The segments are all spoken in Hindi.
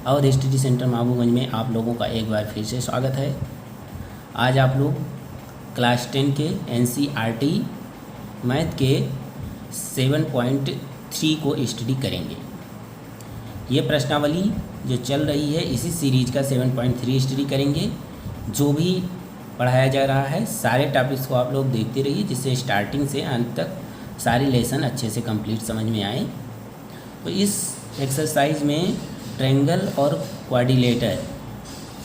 और स्टडी सेंटर महबूबगंज में आप लोगों का एक बार फिर से स्वागत है। आज आप लोग क्लास 10 के NCERT मैथ के 7.3 को स्टडी करेंगे। ये प्रश्नावली जो चल रही है इसी सीरीज का 7.3 स्टडी करेंगे। जो भी पढ़ाया जा रहा है सारे टॉपिक्स को आप लोग देखते रहिए, जिससे स्टार्टिंग से अंत तक सारी लेसन अच्छे से कंप्लीट समझ में आए। तो इस एक्सरसाइज में ट्रायंगल और क्वाड्रिलेटर,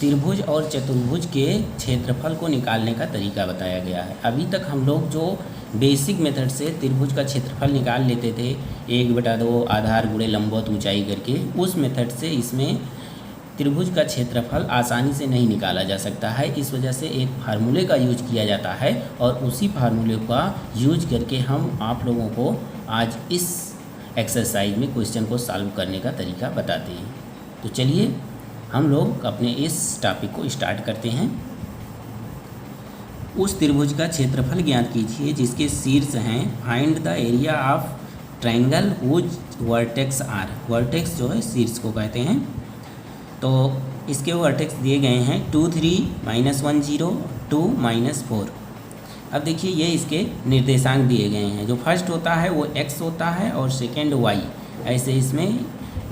त्रिभुज और चतुर्भुज के क्षेत्रफल को निकालने का तरीका बताया गया है। अभी तक हम लोग जो बेसिक मेथड से त्रिभुज का क्षेत्रफल निकाल लेते थे 1/2 आधार गुणे लंबवत ऊंचाई करके, उस मेथड से इसमें त्रिभुज का क्षेत्रफल आसानी से नहीं निकाला जा सकता है। इस वजह से एक फार्मूले का यूज किया जाता है और उसी फार्मूले का यूज करके हम आप लोगों को आज इस एक्सरसाइज में क्वेश्चन को सॉल्व करने का तरीका बताते हैं। तो चलिए हम लोग अपने इस टॉपिक को स्टार्ट करते हैं। उस त्रिभुज का क्षेत्रफल ज्ञात कीजिए जिसके शीर्ष हैं। Find the area of triangle whose vertex are. Vertex जो है शीर्ष को कहते हैं। तो इसके वर्टेक्स दिए गए हैं 2 3 -1 0 2 -4। अब देखिए ये इसके निर्देशांक दिए गए हैं। जो फर्स्ट होता है वो x होता है और सेकेंड y। ऐसे इसमें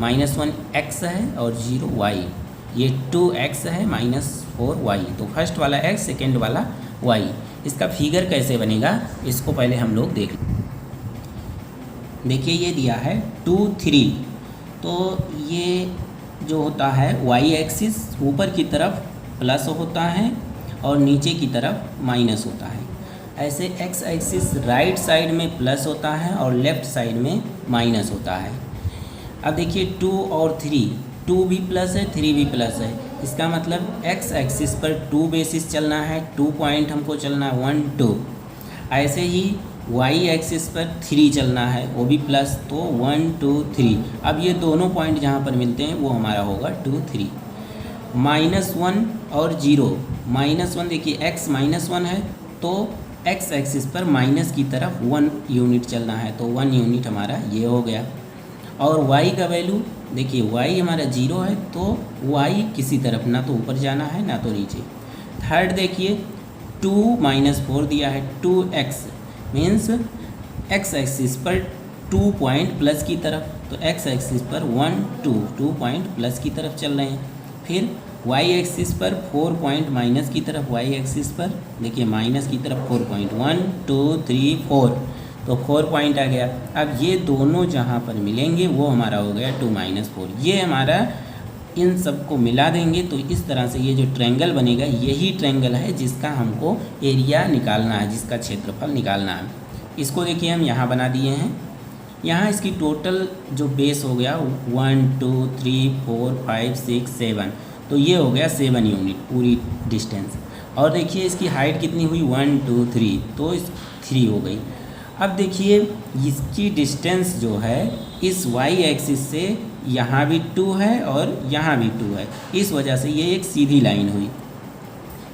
-1 x है और 0 y। ये 2x है -4 y। तो फर्स्ट वाला x, सेकेंड वाला y। इसका फिगर कैसे बनेगा इसको पहले हम लोग देख लें। देखिए ये दिया है 2 3। तो ये जो होता है y एक्सिस ऊपर की तरफ प्लस होता है और नीचे की तरफ माइनस होता है। ऐसे x एक्सिस राइट साइड में प्लस होता है और लेफ़्ट साइड में माइनस होता है। अब देखिए 2 और 3, 2 भी प्लस है 3 भी प्लस है। इसका मतलब x एक्सिस पर 2 बेसिस चलना है, 2 पॉइंट हमको चलना है 1 2। ऐसे ही y एक्सिस पर 3 चलना है, वो भी प्लस, तो 1 2 3। अब ये दोनों पॉइंट जहाँ पर मिलते हैं वो हमारा होगा 2 3। -1 और 0, -1 देखिए x -1 है तो x एक्सिस पर माइनस की तरफ 1 यूनिट चलना है, तो 1 यूनिट हमारा ये हो गया। और y का वैल्यू देखिए y हमारा 0 है तो y किसी तरफ ना तो ऊपर जाना है ना तो नीचे। थर्ड देखिए 2 -4 दिया है, 2x मीन्स x एक्सिस पर 2 पॉइंट प्लस की तरफ, तो x एक्सिस पर 1 2 पॉइंट प्लस की तरफ चल रहे हैं। फिर y एक्सिस पर 4 पॉइंट माइनस की तरफ, y एक्सिस पर देखिए माइनस की तरफ 4 पॉइंट 1 2 3 4, तो 4 पॉइंट आ गया। अब ये दोनों जहाँ पर मिलेंगे वो हमारा हो गया 2 -4। ये हमारा इन सबको मिला देंगे तो इस तरह से ये जो ट्रायंगल बनेगा यही ट्रायंगल है जिसका हमको एरिया निकालना है, जिसका क्षेत्रफल निकालना है। इसको देखिए हम यहाँ बना दिए हैं। यहाँ इसकी टोटल जो बेस हो गया 1 2 3 4 5 6 7, तो ये हो गया 7 यूनिट पूरी डिस्टेंस। और देखिए इसकी हाइट कितनी हुई 1 2 3, तो 3 हो गई। अब देखिए इसकी डिस्टेंस जो है इस y एक्सिस से यहाँ भी 2 है और यहाँ भी 2 है, इस वजह से ये एक सीधी लाइन हुई।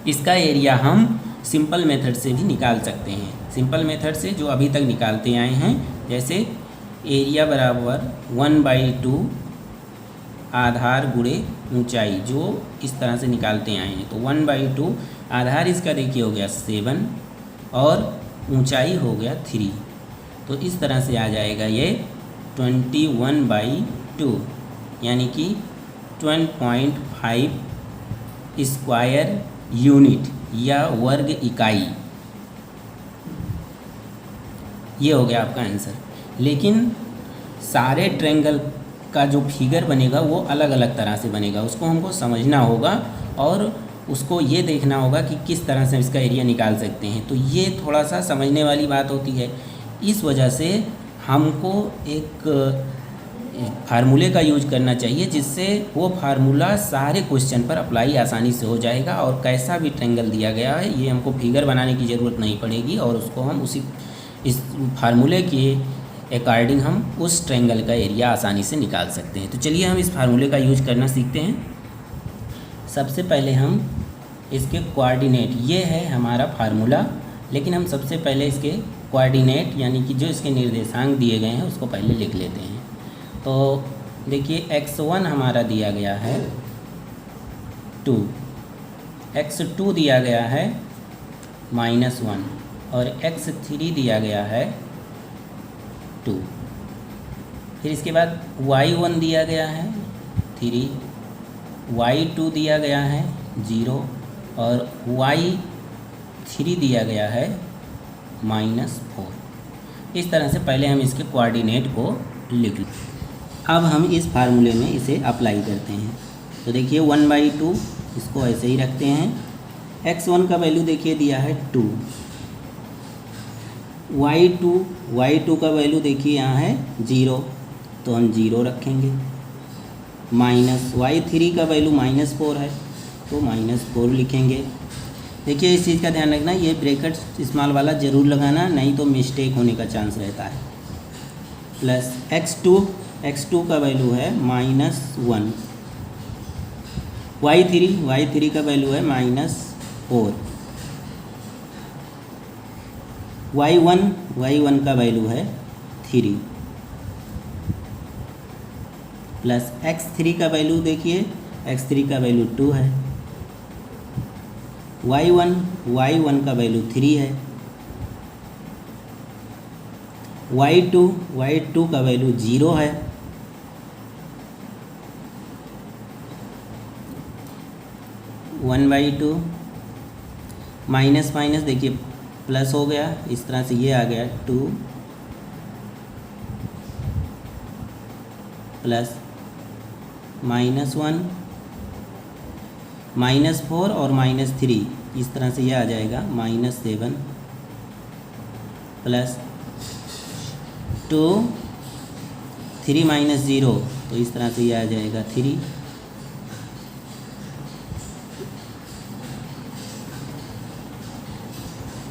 इसका एरिया हम सिंपल मेथड से भी निकाल सकते हैं। सिंपल मेथड से जो अभी तक निकालते आए हैं, जैसे एरिया बराबर 1/2 आधार गुणे ऊंचाई, जो इस तरह से निकालते आए हैं। तो 1/2 आधार इसका देखिए हो गया 7 और ऊंचाई हो गया 3, तो इस तरह से आ जाएगा ये 21/2 यानी कि 12.5 स्क्वायर यूनिट या वर्ग इकाई। ये हो गया आपका आंसर। लेकिन सारे ट्रायंगल का जो फिगर बनेगा वो अलग अलग तरह से बनेगा, उसको हमको समझना होगा और उसको ये देखना होगा कि किस तरह से इसका एरिया निकाल सकते हैं। तो ये थोड़ा सा समझने वाली बात होती है। इस वजह से हमको एक फार्मूले का यूज करना चाहिए जिससे वो फार्मूला सारे क्वेश्चन पर अप्लाई आसानी से हो जाएगा और कैसा भी ट्रायंगल दिया गया है ये हमको फिगर बनाने की ज़रूरत नहीं पड़ेगी और उसको हम इस फार्मूले के अकॉर्डिंग हम उस ट्रायंगल का एरिया आसानी से निकाल सकते हैं। तो चलिए हम इस फार्मूले का यूज करना सीखते हैं। सबसे पहले हम इसके कोऑर्डिनेट, ये है हमारा फार्मूला, लेकिन हम सबसे पहले इसके कोऑर्डिनेट यानी कि जो इसके निर्देशांक दिए गए हैं उसको पहले लिख लेते हैं। तो देखिए x1 हमारा दिया गया है 2, x2 दिया गया है -1 और x3 दिया गया है 2। फिर इसके बाद y1 दिया गया है 3, y2 दिया गया है 0 और y3 दिया गया है -4। इस तरह से पहले हम इसके कोऑर्डिनेट को लिख लें। अब हम इस फार्मूले में इसे अप्लाई करते हैं। तो देखिए 1/2 इसको ऐसे ही रखते हैं। x1 का वैल्यू देखिए दिया है 2, y2 का वैल्यू देखिए यहाँ है 0, तो हम 0 रखेंगे। माइनस y3 का वैल्यू -4 है, तो -4 लिखेंगे। देखिए इस चीज़ का ध्यान रखना, ये ब्रैकेट स्मॉल वाला ज़रूर लगाना, नहीं तो मिस्टेक होने का चांस रहता है। प्लस x2 का वैल्यू है -1, y3 का वैल्यू है -4, y1 का वैल्यू है 3, प्लस x3 का वैल्यू देखिए, x3 का वैल्यू 2 है, y1 का वैल्यू 3 है, y2 का वैल्यू 0 है, (1/2) माइनस माइनस देखिए प्लस हो गया, इस तरह से ये आ गया 2 प्लस -1 -4 और -3, इस तरह से ये आ जाएगा -7 प्लस 2 3 -0, तो इस तरह से ये आ जाएगा 3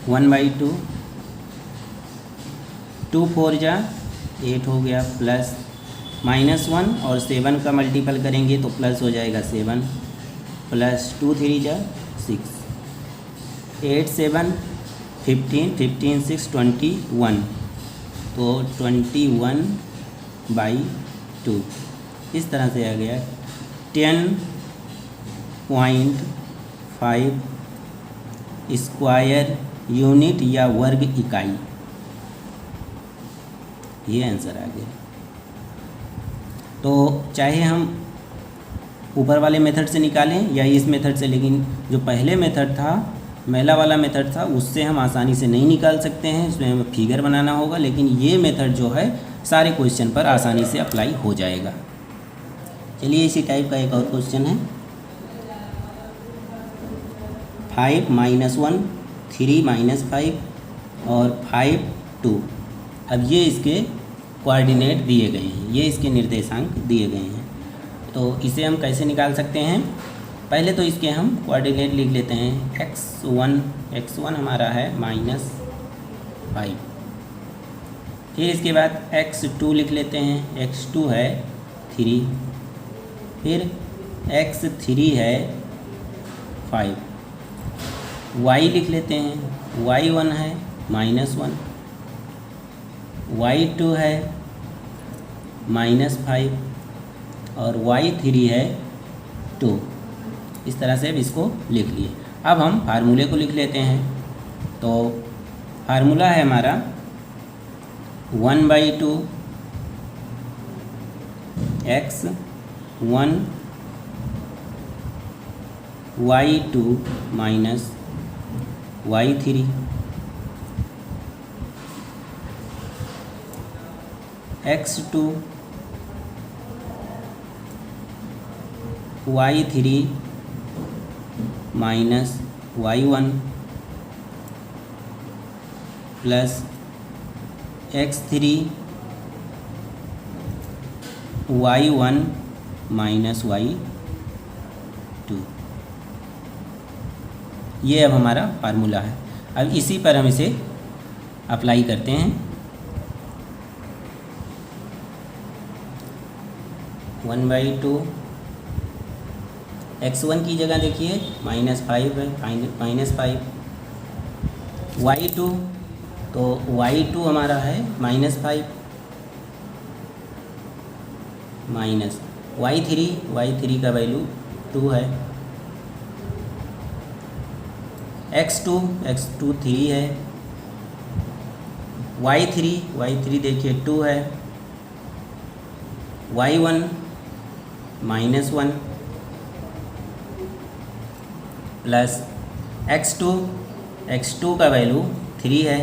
1/2, 2 4 जा 8 हो गया, प्लस -1 और 7 का मल्टीपल करेंगे तो प्लस हो जाएगा 7 प्लस 2 3 जा 6, 8 7 15 15 6 21, तो 21/2 इस तरह से आ गया 10.5 स्क्वायर यूनिट या वर्ग इकाई, ये आंसर आ गया। तो चाहे हम ऊपर वाले मेथड से निकालें या इस मेथड से, लेकिन जो पहले मेथड था, मेला वाला मेथड था, उससे हम आसानी से नहीं निकाल सकते हैं, इसमें हमें फिगर बनाना होगा। लेकिन ये मेथड जो है सारे क्वेश्चन पर आसानी से अप्लाई हो जाएगा। चलिए इसी टाइप का एक और क्वेश्चन है, 5 -1 3 -5 और 5 2। अब ये इसके कोऑर्डिनेट दिए गए हैं, ये इसके निर्देशांक दिए गए हैं। तो इसे हम कैसे निकाल सकते हैं? पहले तो इसके हम कोऑर्डिनेट लिख लेते हैं। x1 हमारा है -5, फिर इसके बाद x2 लिख लेते हैं, x2 है 3, फिर x3 है 5, y लिख लेते हैं, y1 है -1, y2 है -5 और y3 है 2। इस तरह से अब इसको लिख लिए। अब हम फार्मूले को लिख लेते हैं। तो फार्मूला है हमारा 1/2 x1 y2 minus y3 x2 y3 minus y1 plus x3 y1 minus y2। ये अब हमारा फार्मूला है। अब इसी पर हम इसे अप्लाई करते हैं। 1/2 x1 की जगह देखिए -5 है, -5, y2 तो y2 हमारा है -5 माइनस y3 का वैल्यू 2 है, x2 3 है, y3 देखिए 2 है, y1 -1 प्लस x2 का वैल्यू 3 है,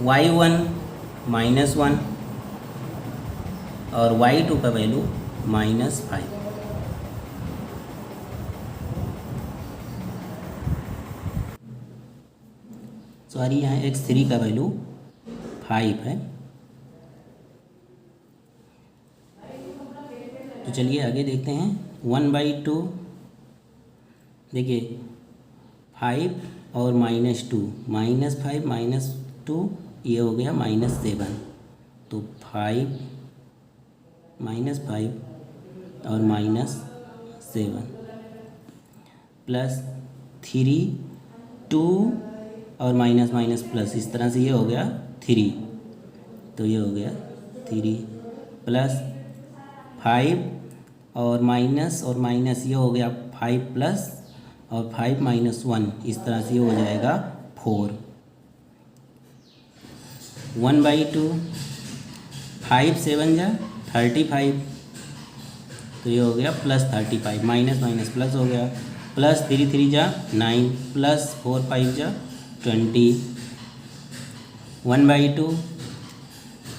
y1 -1 और y2 का वैल्यू -5। सॉरी, यहाँ x3 का वैल्यू 5 है। तो चलिए आगे देखते हैं। 1/2 देखिए 5 और -2, -5 -2 ये हो गया -7, तो 5 -5 और -7 प्लस 3 2 और माइनस प्लस, इस तरह से ये हो गया 3, तो ये हो गया 3 प्लस 5 और माइनस ये हो गया 5 प्लस और 5 -1, इस तरह से ये हो जाएगा 4। 1/2 5 7 जा 35, तो ये हो गया +35, माइनस प्लस हो गया, प्लस 3 3 जा 9 प्लस 4 5 जा 20। 1/2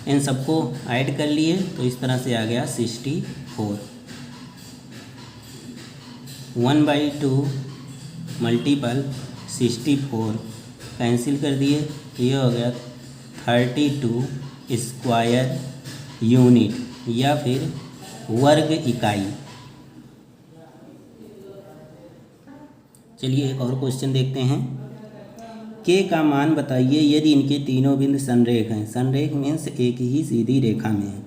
इन सबको ऐड कर लिए तो इस तरह से आ गया 64। 1/2 मल्टीपल 64 कैंसिल कर दिए तो ये हो गया 32 स्क्वायर यूनिट या फिर वर्ग इकाई। चलिए एक और क्वेश्चन देखते हैं। के का मान बताइए यदि इनके तीनों बिंदु संरेख हैं। संरेख मीन्स एक ही सीधी रेखा में है।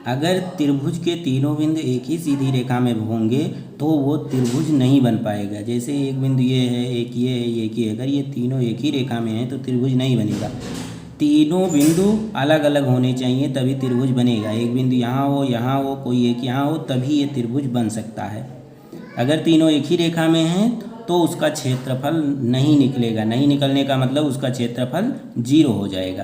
अगर त्रिभुज के तीनों बिंदु एक ही सीधी रेखा में होंगे तो वो त्रिभुज नहीं बन पाएगा। जैसे एक बिंदु ये है, एक ये है, एक ये, अगर ये तीनों एक ही रेखा में हैं तो त्रिभुज नहीं बनेगा। तीनों बिंदु अलग अलग होने चाहिए तभी त्रिभुज बनेगा। एक बिंदु यहाँ हो, कोई एक यहाँ हो, तभी ये त्रिभुज बन सकता है। अगर तीनों एक ही रेखा में हैं तो उसका क्षेत्रफल नहीं निकलेगा। नहीं निकलने का मतलब उसका क्षेत्रफल 0 हो जाएगा।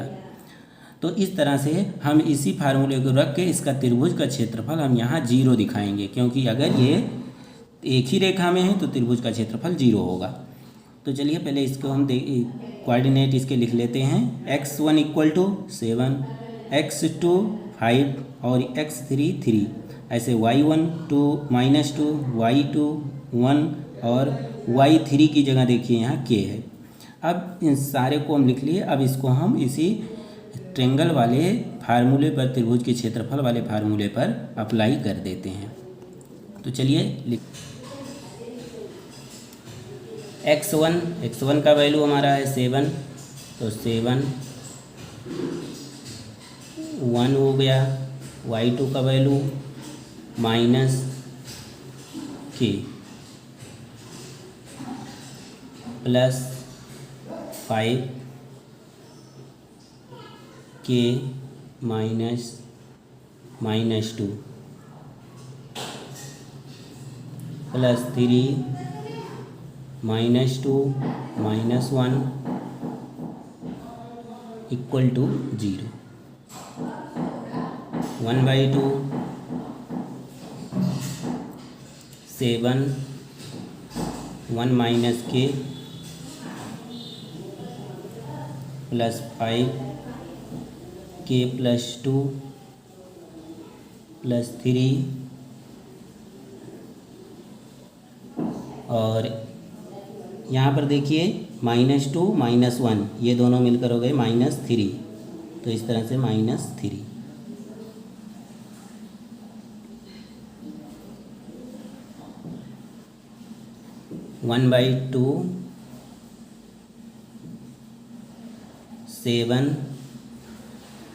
तो इस तरह से हम इसी फार्मूले को रख के इसका त्रिभुज का क्षेत्रफल हम यहाँ 0 दिखाएंगे, क्योंकि अगर ये एक ही रेखा में है तो त्रिभुज का क्षेत्रफल 0 होगा। तो चलिए पहले इसको हम कोऑर्डिनेट इसके लिख लेते हैं। x1 = 7, x2 5 और x3 3। ऐसे y1 2 -2, y2 1 और y3 की जगह देखिए यहाँ k है। अब इन सारे को हम लिख लिए। अब इसको हम इसी ट्रेंगल वाले फार्मूले पर, त्रिभुज के क्षेत्रफल वाले फार्मूले पर अप्लाई कर देते हैं। तो चलिए लिख x1 का वैल्यू हमारा है 7, तो 7 1 हो गया। y2 का value -k plus 5 k -2 plus 3 -2 -1 = 0। 1/2 7 1 - k plus 5 k + 2 plus 3 और यहाँ पर देखिए -2 -1 ये दोनों मिलकर हो गए -3, तो इस तरह से -3। वन बाई टू 7,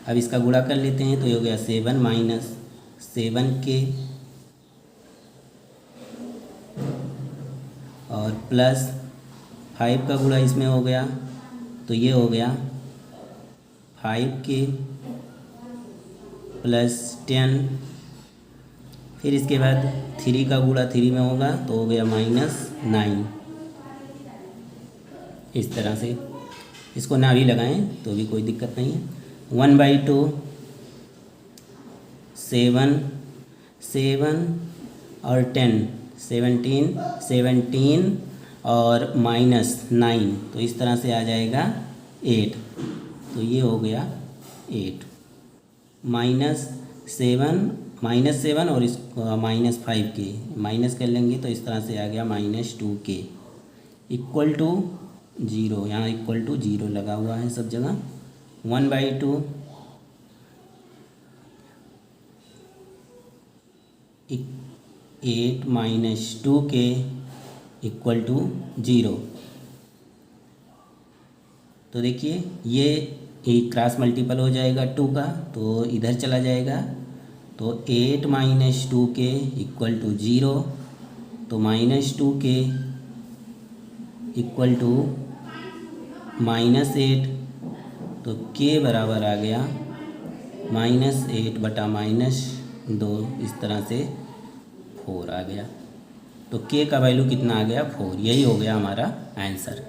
अब इसका गुणा कर लेते हैं तो ये हो गया 7 - 7k और प्लस 5 का गुणा इसमें हो गया तो ये हो गया 5k प्लस 10, फिर इसके बाद 3 का गुणा 3 में होगा तो हो गया -9। इस तरह से इसको ना भी लगाएं तो भी कोई दिक्कत नहीं है। 1/2 7 7 और 10 17 और -9 तो इस तरह से आ जाएगा 8। तो ये हो गया 8 -7 और इस -5 के माइनस कर लेंगे तो इस तरह से आ गया -2k इक्वल टू 0। यहाँ इक्वल टू 0 लगा हुआ है सब जगह। 1/2 8 - 2k इक्वल टू 0। तो देखिए ये एक क्रॉस मल्टीपल हो जाएगा 2 का तो इधर चला जाएगा तो 8 - 2k इक्वल टू 0। तो -2k इक्वल टू -8 तो k बराबर आ गया -8 बटा -2 इस तरह से 4 आ गया। तो k का वैल्यू कितना आ गया 4। यही हो गया हमारा आंसर।